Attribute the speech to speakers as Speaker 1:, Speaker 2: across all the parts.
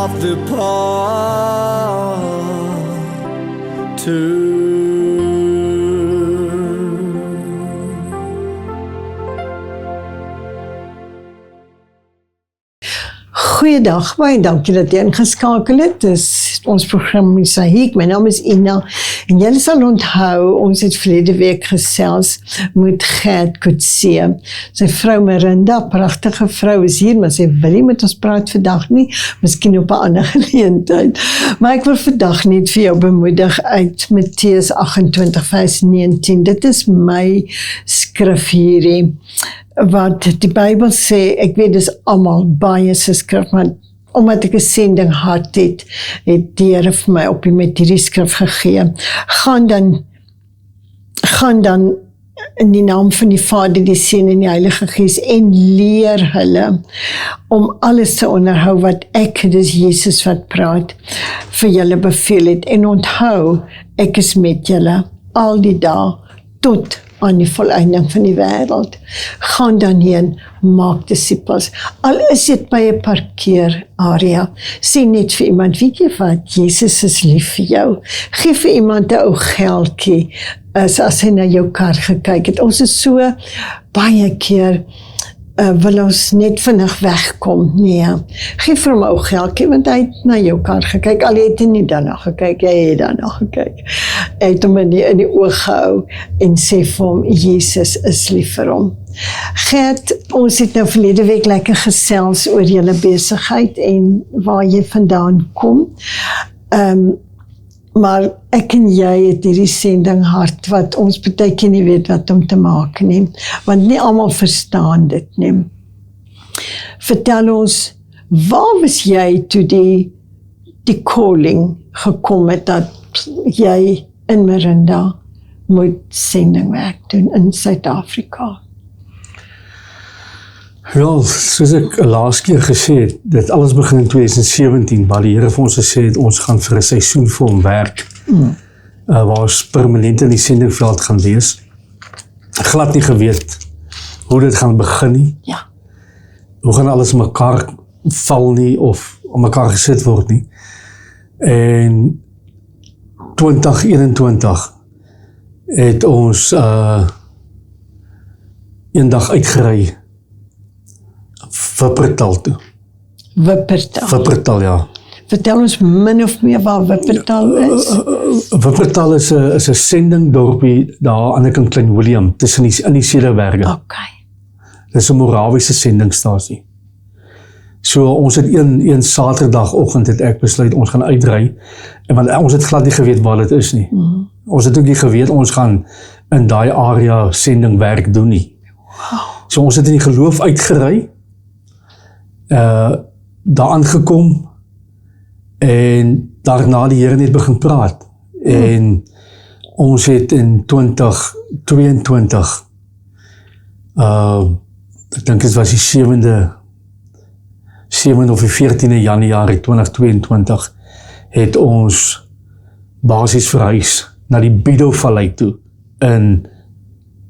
Speaker 1: of the path to.
Speaker 2: Goeiedag, baie dankie dat jy ingeskakel het. Dis ons program Mosaïek. My naam is Ina en julle sal onthou, ons het verlede week gesels met Gert Coetzee. Sy vrou Marinda, pragtige vrou, is hier, maar sy wil nie met ons praat vandag nie, miskien op 'n ander geleentheid. Maar ek wil vandag net vir jou bemoedig uit Matteus 28 vers 19. Dit is my skrif hierdie. Wat die Bybel sê, ek weet dis almal baie se skrif, maar omdat ek 'n sending hart het die Here vir my op met hierdie skrif gegee. Gaan dan in die naam van die Vader, die Seun en die Heilige Gees en leer hulle om alles te onderhou wat ek, dis Jesus wat praat, vir julle beveel het. En onthou, ek is met julle al die dae tot aan die volleinding van die wêreld. Gaan dan heen, maak disippels. Al is dit by 'n parkeerarea, sê net vir iemand, weet jy wat, Jesus is lief vir jou. Geef vir iemand 'n ou geldjie, as hy na jou kar gekyk het. Ons is so baie keer, wil ons net vinnig wegkom. Nee, geef vir hom 'n ou geldjie, want hy het na jou kar gekyk, al het hy nie daarna gekyk, hy het daarna gekyk. Hy het hom in die oog gehou en sê vir hom, Jesus is lief vir hom. Gert, ons het nou verlede week lekker gesels oor julle besigheid en waar jy vandaan kom. Maar ek en jy het hierdie sending hart wat ons baie keer nie weet wat om te maak nie, want nie almal verstaan dit nie. Vertel ons, waar was jy toe die calling gekom het dat jy in Marinda moet sendingwerk doen in Suid-Afrika?
Speaker 3: Wel, soos ek laas keer gesê het, dit alles begin in 2017, waar die Here vir ons gesê het, ons gaan vir 'n seisoen vir hom werk, waar ons permanent in die sendingveld gaan wees. Glad nie geweet hoe dit gaan begin nie.
Speaker 2: Ja.
Speaker 3: Hoe gaan alles mekaar val nie, of om mekaar gesit word nie. En 2021 het ons eendag uitgery Wuppertal toe. Wuppertal, ja.
Speaker 2: Vertel ons min of meer waar Wuppertal is.
Speaker 3: Wuppertal is 'n sendingdorpie daar aan die ander kant Klein Willem, tussen in die Cederberge.
Speaker 2: Okay.
Speaker 3: Dis 'n Morawiese sendingstasie. So ons het een Saterdagoggend het ek besluit ons gaan uitry, en want ons het glad nie geweet waar dit is nie. Ons het ook nie geweet ons gaan in daai area sendingwerk doen nie.
Speaker 2: Wow.
Speaker 3: So ons het in die geloof uitgery, daar aangekom, en daarna die Here net begin praat. En ons het in 2022, ek dink dit was die 7 of die 14 Januarie 2022, het ons basies verhuis na die Bidovallei toe,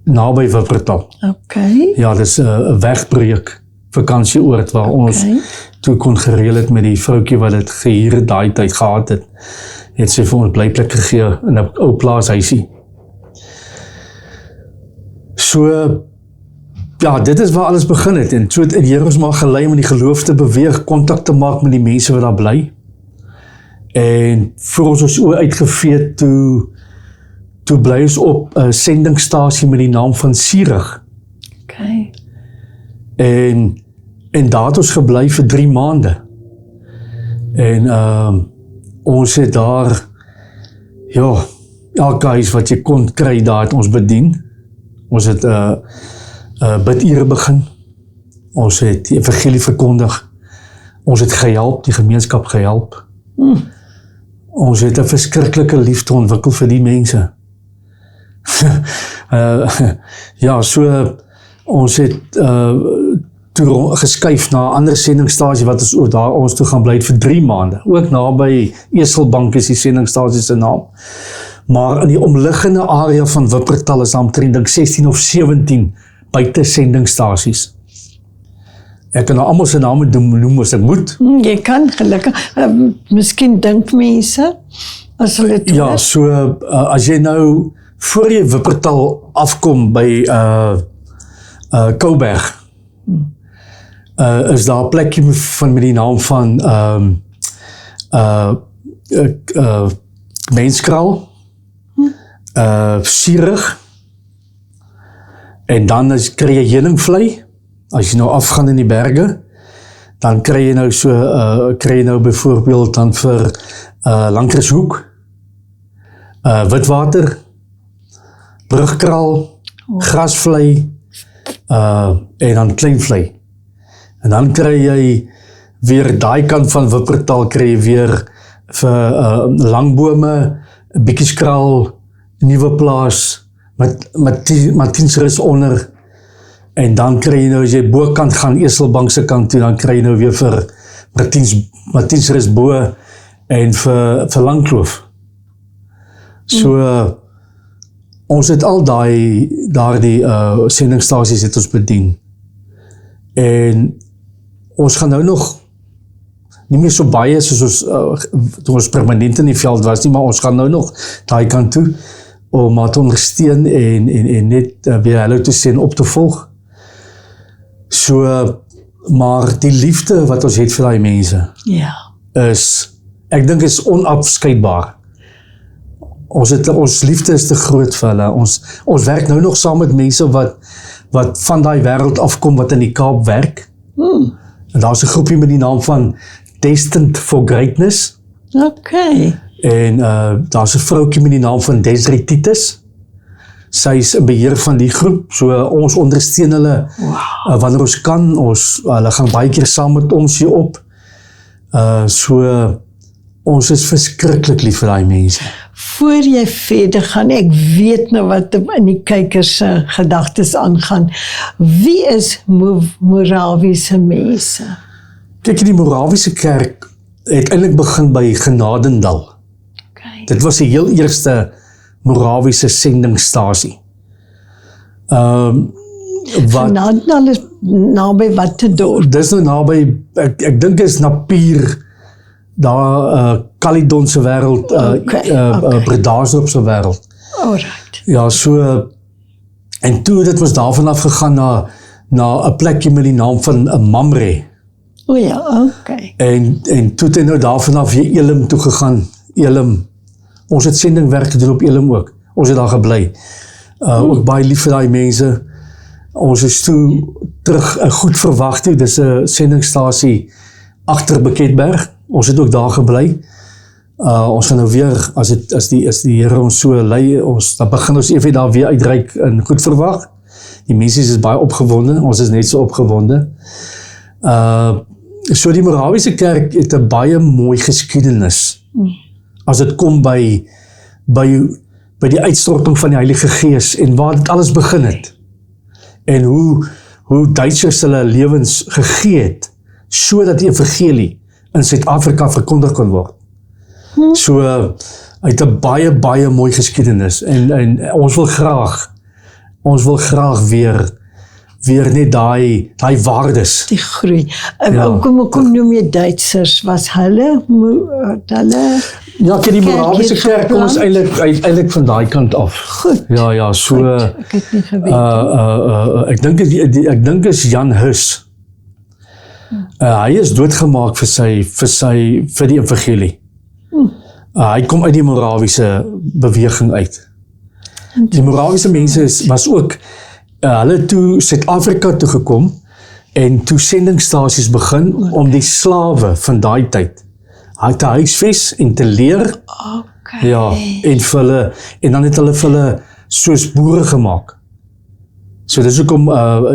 Speaker 3: naby Wuppertal.
Speaker 2: Okay.
Speaker 3: Ja, dis 'n wegbreuk vakansieoord waar ons toe kon gereël het met die vroukie wat dit gehuur het daai tyd gehad het. Het sy vir ons blyplek gegee in 'n ou plaashuisie. So, ja, dit is waar alles begin het. En so het die Here ons maar gelei om in die geloof te beweeg, kontak te maak met die mense wat daar bly. En voor ons oë uitgevee toe bly ons op 'n sendingstasie met die naam van Sierig.
Speaker 2: Okay.
Speaker 3: En daar het ons gebly vir 3 maande. En ons het daar, ja, elke huis wat jy kon kry, daar het ons bedien. Ons het bidure begin. Ons het die evangelie verkondig. Ons het gehelp, die gemeenskap gehelp. Ons het 'n verskriklike liefde ontwikkel vir die mense. Ja, so ons het toe geskuif na 'n ander sendingstasie wat ons toe gaan bly vir 3 maande. Ook naby Eselbank is die sendingstasie se naam. Maar in die omliggende area van Wuppertal is daar omtrent 16 of 17 buite sendingstasies. Ek kan nou almal se name noem as ek moet.
Speaker 2: Jy kan gelukkig, miskien dink mense, as hulle het
Speaker 3: Ja, so as jy nou voor jy Wuppertal afkom by Kouberg, is daar 'n plekkie met die naam van Menskraal, Sierig, en dan kry jy heuningvlei. As jy nou afgaan in die berge, dan kry jy nou byvoorbeeld dan vir Lankrishoek, Witwater, Brugkraal, Grasvlei, en dan Kleinvlei. En dan kry jy weer daai kant van Wuppertal kry jy weer vir Langbome, Biekieskraal, Nuwe Plaas, Martiensrus onder, en dan kry jy nou, as jy bokant gaan, Eselbank se kant toe, dan kry jy nou weer vir Martiensrus bo, en vir Langkloof. So, ons het al daardie sendingstasies het ons bedien. En ons gaan nou nog nie meer so baie soos ons toe ons permanent in die veld was nie, maar ons gaan nou nog daai kant toe om maar te ondersteun en net weer hallo te sê en op te volg. So, maar die liefde wat ons het vir daai mense ek dink is onafskeidbaar. Ons liefde is te groot vir hulle. Ons werk nou nog saam met mense wat van daai wêreld afkom, wat in die Kaap werk. En daar's 'n groepie met die naam van Destined for Greatness.
Speaker 2: Okay.
Speaker 3: En daar's 'n vroukie met die naam van Desiree Titus. Sy is in beheer van die groep, so ons ondersteun hulle wanneer ons kan. Hulle gaan baie keer saam met ons hier op. So ons is verskriklik lief vir daai mense.
Speaker 2: Voor jy verder gaan, ek weet nou wat in die kykers se gedagtes aangaan. Wie is Morawiese mense?
Speaker 3: Kyk, die Morawiese kerk het eintlik begin by Genadendal.
Speaker 2: Okay.
Speaker 3: Dit was die heel eerste Morawiese sendingstasie.
Speaker 2: Genadendal is naby watter dorp?
Speaker 3: Dis nou naby, ek dink is Napier, daar Caledon se wêreld, Bredasdorp se wêreld.
Speaker 2: Alright.
Speaker 3: Ja, so, en toe dit was daarvan af gegaan na 'n plekje met die naam van Mamre.
Speaker 2: O ja, okay.
Speaker 3: En toe het hy nou daarvan af weer Elim toe gegaan. Elim. Ons het sendingwerk gedoen op Elim ook. Ons het daar gebly. Ook baie lief vir daai mense. Ons is toe terug Goed Verwag toe. Dis 'n sendingstasie agter Beketberg. Ons het ook daar gebly. Ons gaan nou weer, as die Here ons so lei, dan begin ons even daar weer uitreik in Goed Verwag. Die mense is baie opgewonde, ons is net so opgewonde. So die Morawiese kerk het 'n baie mooi geskiedenis. As dit kom by die uitstorting van die Heilige Gees en waar dit alles begin het. En hoe Duitsers hulle lewens gegee het, sodat die evangelie in Suid-Afrika verkondig kon word. So, hy het 'n baie mooi geskiedenis en ons wil graag weer net daai waardes.
Speaker 2: Die groei. Kom noem jy Duitsers, was hulle?
Speaker 3: Ja, die Morawiese kerk kom ons eintlik van daai kant af.
Speaker 2: Goed.
Speaker 3: Ja, so
Speaker 2: Goed. Ek het nie geweet.
Speaker 3: ek dink is Jan Hus. Hy is doodgemaak vir die evangelie. Hy kom uit die Morawiese beweging uit. Die Morawiese mense was ook, hulle toe Suid-Afrika toe gekom en toe sendingstasies begin om die slawe van daai tyd te huisves en te leer.
Speaker 2: Okay.
Speaker 3: Ja, en dan het hulle vir hulle soos boere gemaak. So dis hoekom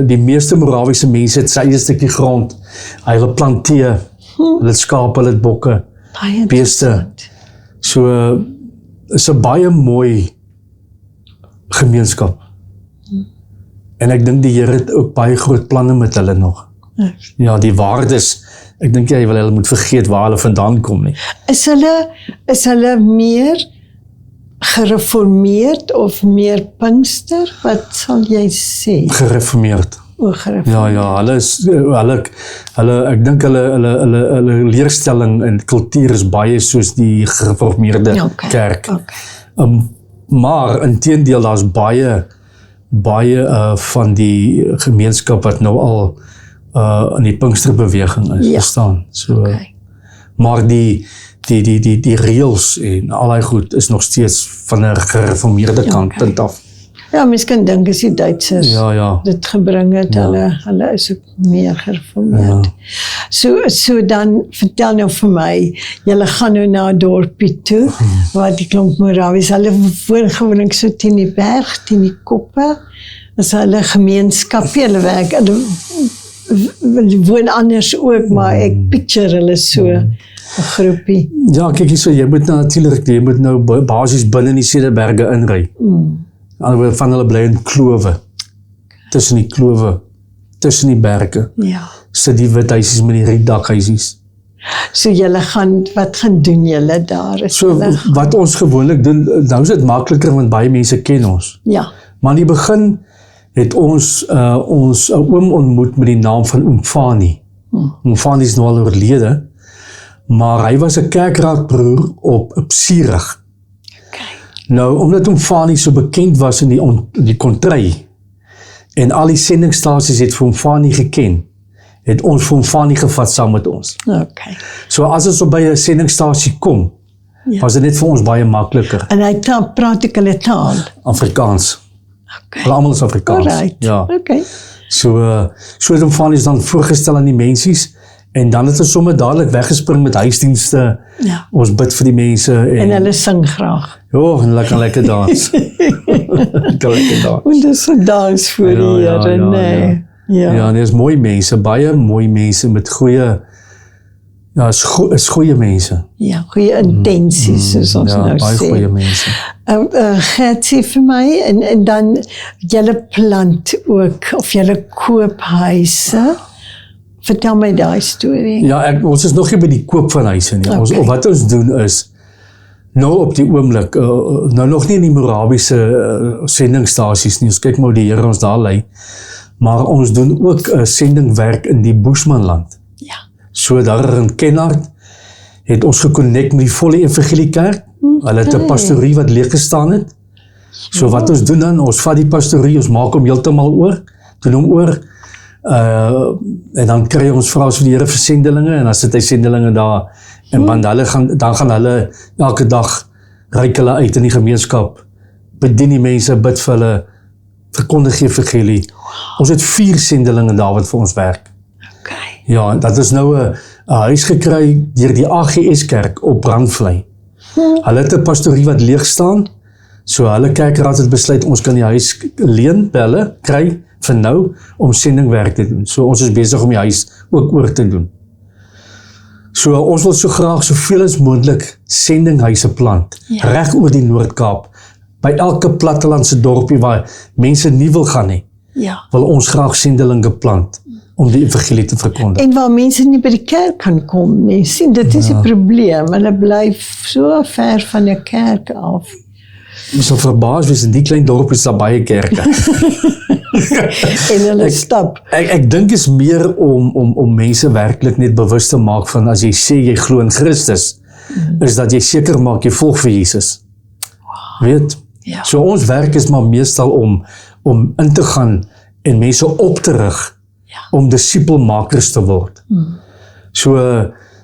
Speaker 3: die meeste Morawiese mense het sy eie stukkie grond, hulle planteer, hulle het skape, hulle het bokke, beeste. So is 'n baie mooi gemeenskap. En ek dink die Here het ook baie groot planne met hulle nog. Ja, die waardes, ek dink jy wil hulle moet vergeet waar hulle vandaan kom nie.
Speaker 2: Is hulle meer gereformeerd of meer Pinkster? Wat sal jy sê?
Speaker 3: Gereformeerd. Ja, hulle ek dink hulle leerstelling en kultuur is baie soos die gereformeerde kerk. Maar inteendeel daar's baie van die gemeenskap wat nou al in die Pinksterbeweging is, verstaan. So maar die reëls en al daai goed is nog steeds van 'n gereformeerde kant af.
Speaker 2: Ja, mens kan dink as die Duitsers dit gebring het, hulle is ook meer gereformeerd. So dan, vertel nou vir my, julle gaan nou na 'n dorpie toe, waar die klomp Morawies, hulle woon gewoonlik so teen die berg, teen die koppe, as hulle gemeenskapie, hulle werk, hulle woon anders ook, maar ek picture hulle so, 'n groepie.
Speaker 3: Ja, kyk hier so, jy moet nou basies binne in die Cederberge inry. Van hulle bly in klowe, tussen die klowe, tussen die berge, sit die wit huisies met die rietdakhuisies.
Speaker 2: So wat gaan doen julle daar?
Speaker 3: So wat ons gewoonlik doen, nou is dit makliker want baie mense ken ons.
Speaker 2: Ja.
Speaker 3: Maar in die begin het ons ons oom ontmoet met die naam van Umfani. Umfani is nou al oorlede, maar hy was 'n kerkraadbroer op Sierig. Nou, omdat Umfani so bekend was in die kontry en al die sendingstasies het vir Umfani geken, het ons vir Umfani gevat saam met ons. So as ons by 'n sendingstasie kom, was dit net vir ons baie makliker.
Speaker 2: En hy praat ek hulle taal?
Speaker 3: Afrikaans. Hulle almal is Afrikaans. Ja. So het Umfani is dan voorgestel aan die mensies, en dan het ons sommer dadelik weggespring met huisdienste. Ons bid vir die mense.
Speaker 2: En hulle sing graag.
Speaker 3: En hulle kan lekker dans.
Speaker 2: En dis 'n dans vir die Here, nee.
Speaker 3: Ja, en dis mooi mense, baie mooi mense met goeie, is goeie mense.
Speaker 2: Ja, goeie intensies, soos ons nou sê.
Speaker 3: Baie goeie mense.
Speaker 2: Gert, sê vir my, en dan julle plant ook, of julle koop huise. Vertel my daai storie.
Speaker 3: Ja, ons is nog nie by die koop van huise nie. Wat ons doen is, nou op die oomblik, nou nog nie in die Morawiese sendingstasies nie, ons kyk maar hoe die Here ons daar lei, maar ons doen ook sendingwerk in die Boesmanland. So daar in Kenhardt het ons geconnect met die Volle Evangelie Kerk, hulle het 'n pastorie wat leeg gestaan het. So wat ons doen dan, ons vat die pastorie, ons maak hom heeltemal oor, doen hom oor, en dan kry ons vra vir die Here vir sendelinge, en dan sit hy sendelinge daar, en dan gaan hulle elke dag reik hulle uit in die gemeenskap, bedien die mense, bid vir hulle, verkondig die evangelie. Ons het 4 sendelinge daar wat vir ons werk. Ja, dat is nou 'n huis gekry deur die AGS kerk op Brandvlei. Hulle het 'n pastorie wat leeg staan, so hulle kerkraad het besluit ons kan die huis leen, hulle kry vir nou om sendingwerk te doen. So ons is besig om die huis ook oor te doen. So ons wil so graag soveel as moontlik sendinghuise plant, reg oor die Noord-Kaap, by elke plattelandse dorpie waar mense nie wil gaan nie, wil ons graag sendelinge plant om die evangelie te verkondig.
Speaker 2: En waar mense nie by die kerk kan kom nie, sien, dit is 'n probleem, hulle bly so ver van 'n kerk af.
Speaker 3: Ons sal verbaas wees, in die klein dorpies daar baie kerke.
Speaker 2: En hulle stap.
Speaker 3: Ek dink is meer om mense werklik net bewus te maak van, as jy sê jy glo in Christus, is dat jy seker maak jy volg vir Jesus. Weet? So ons werk is maar meestal om in te gaan en mense op te rig, om disipelmakers te word. So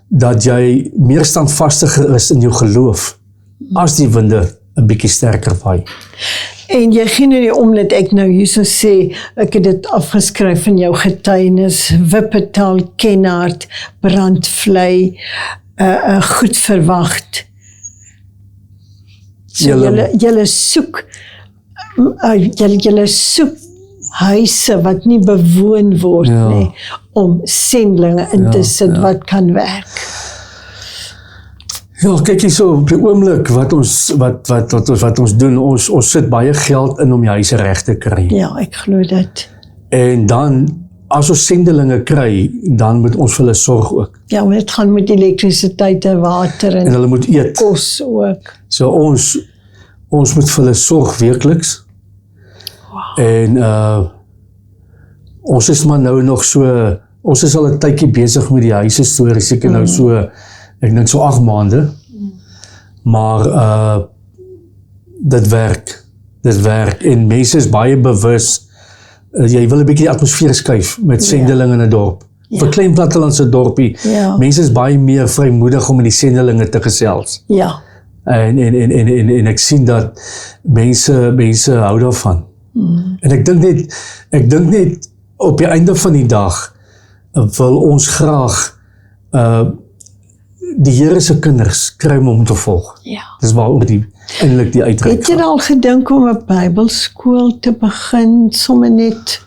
Speaker 3: dat jy meer standvastiger is in jou geloof, as die winde 'n bietjie sterker waai.
Speaker 2: En jy gee nou nie om dat ek nou hierso sê, ek het dit afgeskryf in jou getuienis, Wuppertal, Kenhardt, Brandvlei, Goed Verwagt. So julle soek huise wat nie bewoon word nie, om sendelinge in te sit wat kan werk.
Speaker 3: Ja, kyk hier so, op die oomblik wat ons doen, ons sit baie geld in om die huise reg te kry.
Speaker 2: Ja, ek glo dit.
Speaker 3: En dan, as ons sendelinge kry, dan moet ons vir hulle sorg ook.
Speaker 2: Ja, maar dit gaan met elektrisiteit en water en
Speaker 3: hulle moet eet.
Speaker 2: Kos ook.
Speaker 3: So ons moet vir hulle sorg weekliks. En ons is maar nou nog so, ons is al 'n tydjie besig met die huisstorie, seker nou so, ek dink so 8 maande, maar dit werk, en mense is baie bewus, jy wil 'n bietjie die atmosfeer skuif met sendelinge in 'n dorp. Vir klein plattelandse dorpie, mense is baie meer vrymoedig om met die sendelinge te gesels.
Speaker 2: Ja.
Speaker 3: En ek sien dat mense hou daarvan. En ek dink net op die einde van die dag wil ons graag die Here se kinders kry om te volg.
Speaker 2: Ja.
Speaker 3: Dis waaroor eintlik die uitreik
Speaker 2: Het jy al gedink om 'n Bybelskool te begin, sommer net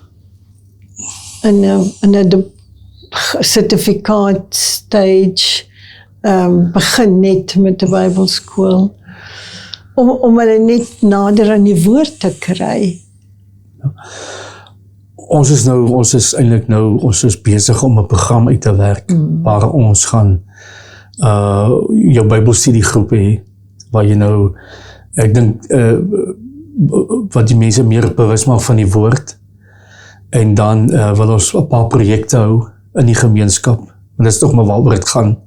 Speaker 2: in 'n sertifikaat stage, begin net met 'n Bybelskool, om hulle net nader aan die woord te kry?
Speaker 3: Ons is besig om 'n program uit te werk, waar ons gaan jou Bybelstudiegroep hê, waar jy nou, ek dink, wat die mense meer bewus maak van die woord, en dan wil ons 'n paar projekte hou in die gemeenskap, en dit is toch maar waaroor het gaan.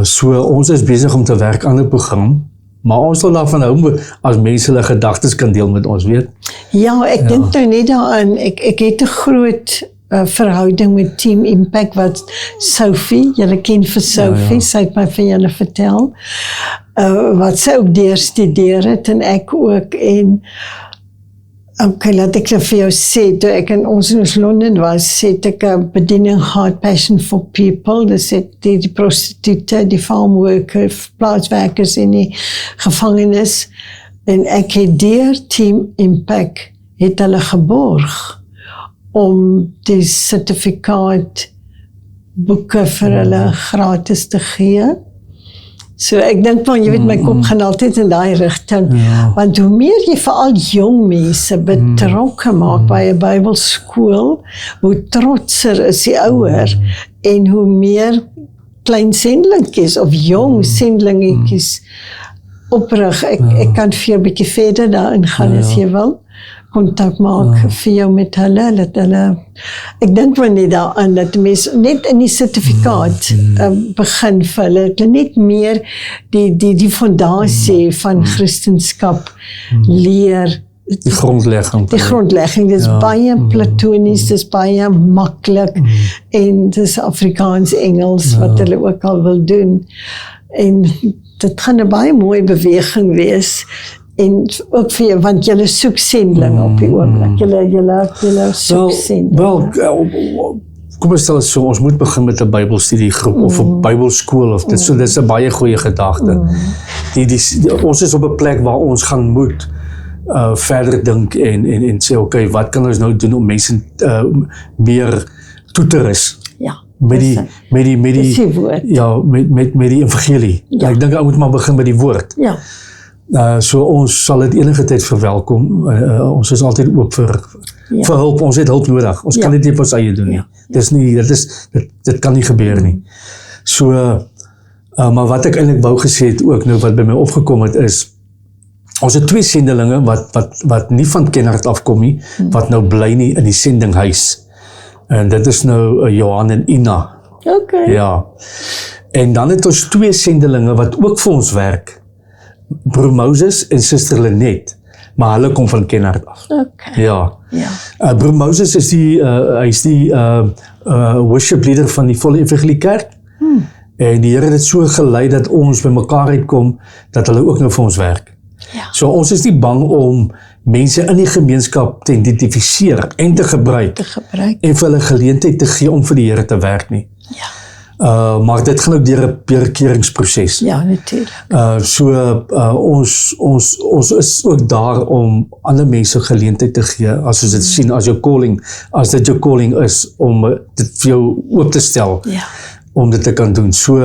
Speaker 3: So ons is besig om te werk aan 'n program, maar ons wil daarvan hou as mense hulle gedagtes kan deel met ons, weet.
Speaker 2: Ja, ek dink nou net daaraan, ek het 'n groot verhouding met Team Impact, wat Sophie, julle ken vir Sophie, sy het my van julle vertel, wat sy ook deurstudeer het, en ek ook, en okay, laat ek vir jou sê, toe ek in ons Londen was, het ek 'n bediening gehad, Passion for People, dis die prostitute, die farmworker, plaaswerkers in die gevangenis, en ek het deur Team Impact, het hulle geborg, om die sertifikaat boeke vir hulle gratis te gee. So ek dink van, jy weet, my kop gaan altyd in daai rigting, want hoe meer jy veral jong mense betrokke maak by 'n Bybelskool, hoe trotser is die ouer, en hoe meer klein sendelingkies of jong sendelingetjies oprig. Ek kan vir jou 'n bietjie verder daarin gaan as jy wil. Kontak maak vir jou met hulle, dat hulle, ek dink wel nie daaraan, dat mense net in die sertifikaat begin vir hulle, net meer die fondasie van Christendom leer.
Speaker 3: Die grondlegging.
Speaker 2: Die grondlegging, dis baie platonies, dis baie maklik, en dis Afrikaans, Engels, wat hulle ook al wil doen. En dit gaan 'n baie mooi beweging wees, en ook vir jou, want julle soek sendelinge op die oomblik. Julle soek sendelinge.
Speaker 3: Wel, kom ons stel het so, ons moet begin met 'n Bybelstudiegroep of 'n Bybelskool, of dit, so dit is 'n baie goeie gedagte. Ons is op 'n plek waar ons gaan moet verder dink en sê, okay, wat kan ons nou doen om mense meer toe te rus?
Speaker 2: Ja.
Speaker 3: Met die evangelie. Ja. Ek dink ek moet maar begin met die woord.
Speaker 2: Ja.
Speaker 3: So ons sal dit enige tyd verwelkom. Ons is altyd oop vir hulp. Ons het hulp nodig. Ons kan dit nie op ons eie doen nie. Dit kan nie gebeur nie. So, maar wat ek eintlik wou gesê het ook nou wat by my opgekom het is, ons het 2 sendelinge wat nie van Kenhardt afkom nie, wat nou bly nie in die sendinghuis. En dit is nou Johan en Ina.
Speaker 2: Okay.
Speaker 3: Ja. En dan het ons 2 sendelinge wat ook vir ons werk. Broer Moses en Suster Lenet, maar hulle kom van Kenhardt af.
Speaker 2: Okay.
Speaker 3: Ja. Broer Moses is hy is die worship leader van die Volle Evangelie Kerk. En die Here het dit so gelei dat ons by mekaar uitkom, dat hulle ook nou vir ons werk.
Speaker 2: Ja.
Speaker 3: So ons is nie bang om mense in die gemeenskap te identifiseer en te gebruik. En vir hulle geleentheid te gee om vir die Here te werk nie.
Speaker 2: Ja.
Speaker 3: Maar dit gaan ook deur 'n bekeringproses.
Speaker 2: Ja, natuurlijk.
Speaker 3: Ons is ook daar om ander mense geleentheid te gee, as ons dit sien, as dit jou calling is, om dit vir jou oop te stel, om dit te kan doen. So,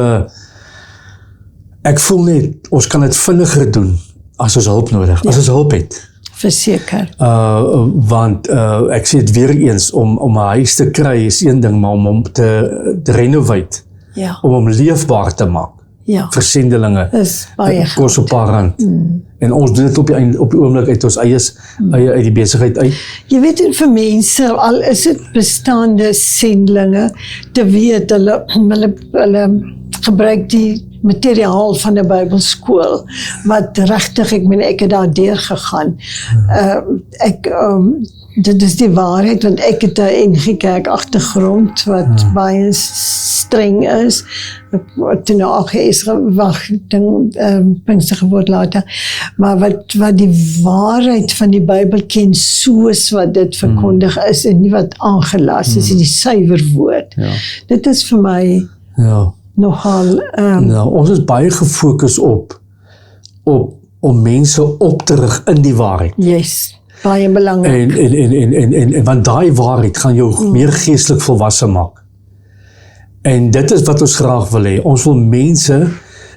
Speaker 3: ek voel net, ons kan dit vinniger doen, as ons hulp nodig, as ons hulp het.
Speaker 2: Verseker.
Speaker 3: Want ek sê het weer eens, om 'n huis te kry is een ding, maar om te renovate, om hom leefbaar te maak,
Speaker 2: Ja.
Speaker 3: versendelinge.
Speaker 2: Is baie
Speaker 3: Kos op paar rand. En ons doen dit op die oomblik uit ons eie uit die besigheid uit.
Speaker 2: Jy weet en vir mense, al is dit bestaande sendelinge, te weet hulle gebruik die materiaal van 'n Bybelskool wat regtig, ek meen ek het daar deur gegaan. Dit is die waarheid want ek het 'n NG Kerk agtergrond wat baie streng is. Toe nou AGS Pinkster geword later. Maar wat die waarheid van die Bybel ken soos wat dit verkondig is en nie wat aangelas is in die suiwer woord.
Speaker 3: Ja.
Speaker 2: Dit is vir my
Speaker 3: Ja.
Speaker 2: nogal
Speaker 3: Ons is baie gefokus om mense op te rig in die waarheid.
Speaker 2: yes, baie belangrik.
Speaker 3: En want daai waarheid gaan jou meer geestelik volwasse maak. En dit is wat ons graag wil hê. Ons wil mense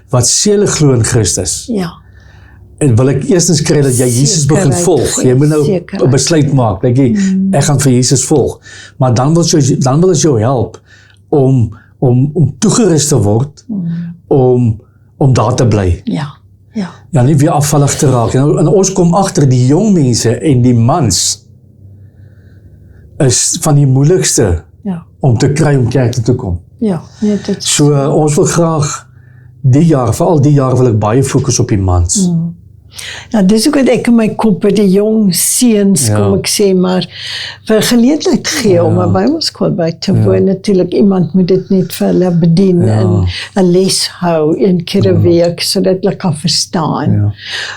Speaker 3: wat sê hulle glo in Christus.
Speaker 2: Ja.
Speaker 3: En wil ek eerstens kry dat jy Jesus begin
Speaker 2: Sekerheid,
Speaker 3: volg. Jy moet nou
Speaker 2: sekerheid.
Speaker 3: 'n besluit maak dat jy ek gaan vir Jesus volg. Maar dan wil ons jou help om toegerus te word om daar te bly.
Speaker 2: Ja. Ja.
Speaker 3: Ja, nie weer afvallig te raak. En ons kom agter die jong mense en die mans is van die moeilikste
Speaker 2: Ja.
Speaker 3: om te kry om kerk toe te kom.
Speaker 2: Ja. Nee, dit
Speaker 3: So ons wil graag veral die jaar wil ek baie fokus op die mans.
Speaker 2: Ja, dis ook wat ek in my kop het, die jong seuns,
Speaker 3: Ja.
Speaker 2: kom ek sê, maar vir geleentheid gee om 'n Bybelskool by te woon. Natuurlik, iemand moet dit net vir hulle bedien en 'n les hou een keer 'n week, sodat hulle kan verstaan.
Speaker 3: Ja.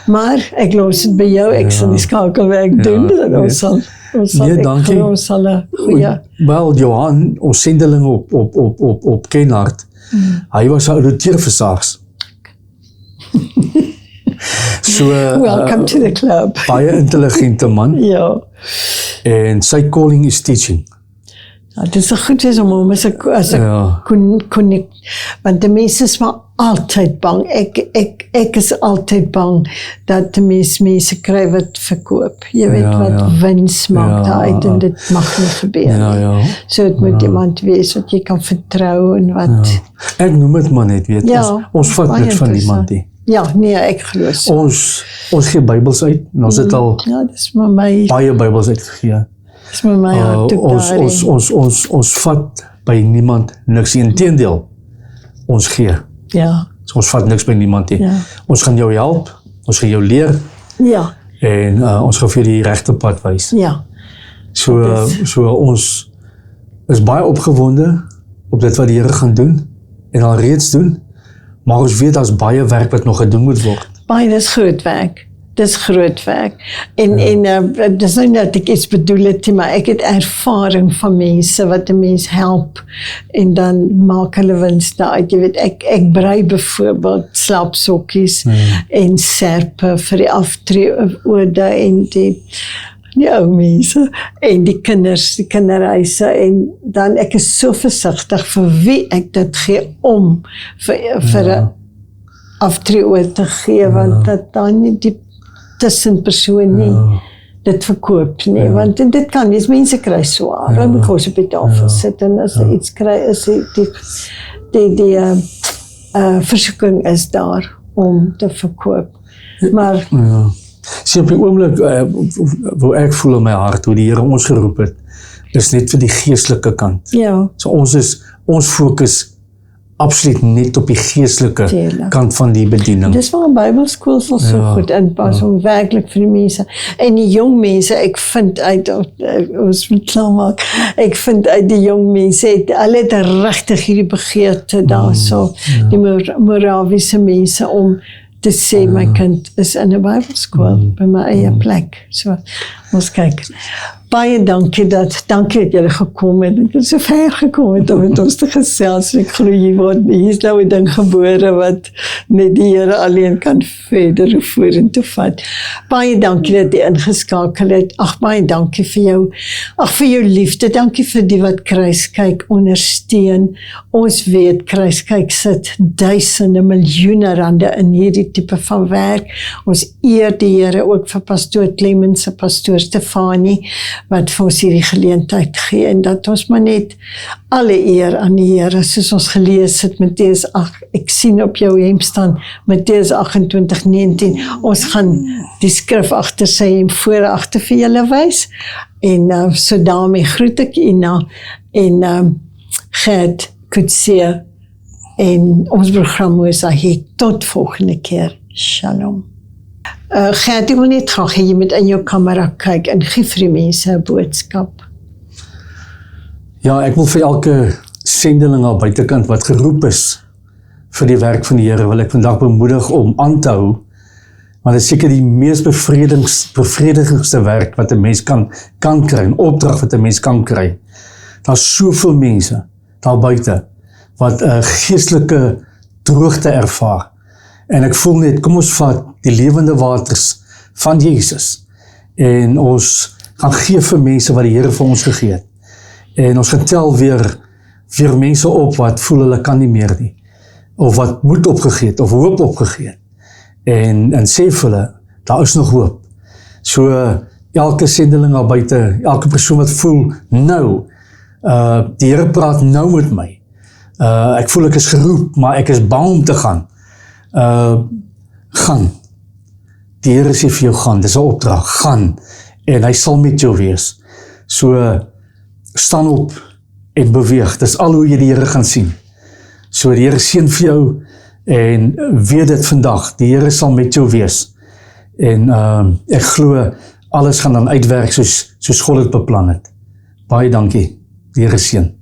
Speaker 2: Maar ek los dit by jou, ek sal die skakelwerk doen, en
Speaker 3: nee.
Speaker 2: ons sal
Speaker 3: Nee,
Speaker 2: ek
Speaker 3: dankie.
Speaker 2: glo ons sal 'n goeie...
Speaker 3: Wel, Johan, ons sendeling op Kenhardt, hy was 'n ouditeur vir SARS. So
Speaker 2: Welcome to the club.
Speaker 3: baie intelligente man
Speaker 2: Ja.
Speaker 3: en sy calling is teaching.
Speaker 2: Ja, dit is goed wees om hom as ek
Speaker 3: Ja.
Speaker 2: kon want die mense is maar altyd bang. Ek is altyd bang dat die mense kry wat verkoop. Jy weet
Speaker 3: Ja,
Speaker 2: wat
Speaker 3: ja.
Speaker 2: wins maak
Speaker 3: Ja,
Speaker 2: daaruit en dit mag nie gebeur
Speaker 3: Ja,
Speaker 2: nie.
Speaker 3: ja.
Speaker 2: So het moet iemand wees wat jy kan vertrou en wat...
Speaker 3: Ek noem dit maar net, weet
Speaker 2: Ja,
Speaker 3: ons vat
Speaker 2: baie
Speaker 3: niks van
Speaker 2: interessant.
Speaker 3: niemand nie.
Speaker 2: Ja, nee, ek glo so.
Speaker 3: Ons gee Bybels uit en ons het al
Speaker 2: Ja, dis maar my
Speaker 3: baie Bybels uitgegee.
Speaker 2: hart ook daarin.
Speaker 3: Ons vat by niemand niks nie. Inteendeel, ons gee.
Speaker 2: Ja,
Speaker 3: So, ons vat niks by niemand nie.
Speaker 2: Ja.
Speaker 3: Ons gaan jou help, ons gaan jou leer
Speaker 2: ja,
Speaker 3: en ons gaan vir jou die regte pad wys.
Speaker 2: ja.
Speaker 3: So ons is baie opgewonde op dit wat die Here gaan doen en al reeds doen, maar ons weet daar's baie werk wat nog gedoen moet word.
Speaker 2: Baie, dis groot werk. Dis groot werk. En dis nou net ek iets bedoel het, maar ek het ervaring van mense wat 'n mens help en dan maak hulle wins daaruit. Jy weet, ek brei byvoorbeeld slaapsokkies en serpe vir die aftreeorde en die ou mense en die kinders, die kinderhuise en dan ek is so versigtig vir wie ek dit gee om vir 'n aftreeoord te gee, want dat dan nie die tussenpersoon nie dit verkoop nie, want dit kan wees, mense kry swaar, hulle moet kos op die tafel sit en as hulle iets kry, is die versoeking is daar om te verkoop. Maar
Speaker 3: Ja. Sien, op die oomblik waar ek voel in my hart hoe die Here ons geroep het, is net vir die geestelike kant.
Speaker 2: ja,
Speaker 3: So ons fokus absoluut net op die geestelike
Speaker 2: Tuurlik.
Speaker 3: kant van die bediening.
Speaker 2: dis waar 'n Bybelskool sal so
Speaker 3: Ja,
Speaker 2: goed inpas om werklik vir die mense en die jong mense, ek vind uit ons moet klaarmaak, ek vind uit die jong mense hulle het regtig hierdie begeerte daarso, die Morawiese mense om te sê my kind is in 'n Bybelskool by my eie plek. So ons kyk. Baie dankie dat julle gekom het. Ek het so ver gekom het om met ons te gesels. Ek glo hier is nou 'n ding gebore wat net die Here alleen kan verder vorentoe vat. Baie dankie dat jy ingeskakel het. Ag, baie dankie vir jou liefde. Dankie vir die wat Kruiskyk ondersteun. Ons weet Kruiskyk sit duisende, miljoene rande in hierdie tipe van werk. Ons eer die Here ook vir pastoor Clemens, pastoor Stefanie, wat vir ons hierdie geleentheid gee, en dat ons maar net alle eer aan die Here, soos ons gelees het, Matteus 8, ek sien op jou hemp staan, Matteus 28:19, ons gaan die skrif agter sy hemp voor en agter vir julle wys, en so daarmee groet ek Ina, en Gert, Kutse, en ons program is hier, tot volgende keer, Shalom. Gert, ek wil net graag hê jy moet in jou kamera kyk en gee vir die mense 'n boodskap.
Speaker 3: Ja, ek wil vir elke sendeling al buitekant wat geroep is vir die werk van die Here, wil ek vandag bemoedig om aan te hou, want dit is seker die mees bevredigendste werk wat 'n mens kan kry, 'n opdrag wat 'n mens kan kry. Daar's soveel mense daar buite wat 'n geestelike droogte ervaar. En ek voel net, kom ons vat die lewende waters van Jesus en ons gaan gee vir mense wat die Here vir ons gegee het. En ons gaan tel weer mense op wat voel hulle kan nie meer nie, of wat moed opgegee het, of hoop opgegee het. En sê vir hulle, daar is nog hoop. So elke sendeling al buite, elke persoon wat voel, nou, die Here praat nou met my. Ek voel ek is geroep, maar ek is bang om te gaan. Gaan. Die Here sê vir jou gaan, dis 'n opdrag, gaan, en hy sal met jou wees. So, staan op en beweeg, dis al hoe jy die Here gaan sien. So, die Here seën vir jou, en weet dit vandag, die Here sal met jou wees. En ek glo, alles gaan dan uitwerk soos God het beplan het. Baie dankie, die Here seën.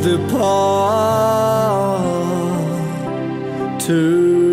Speaker 1: The path to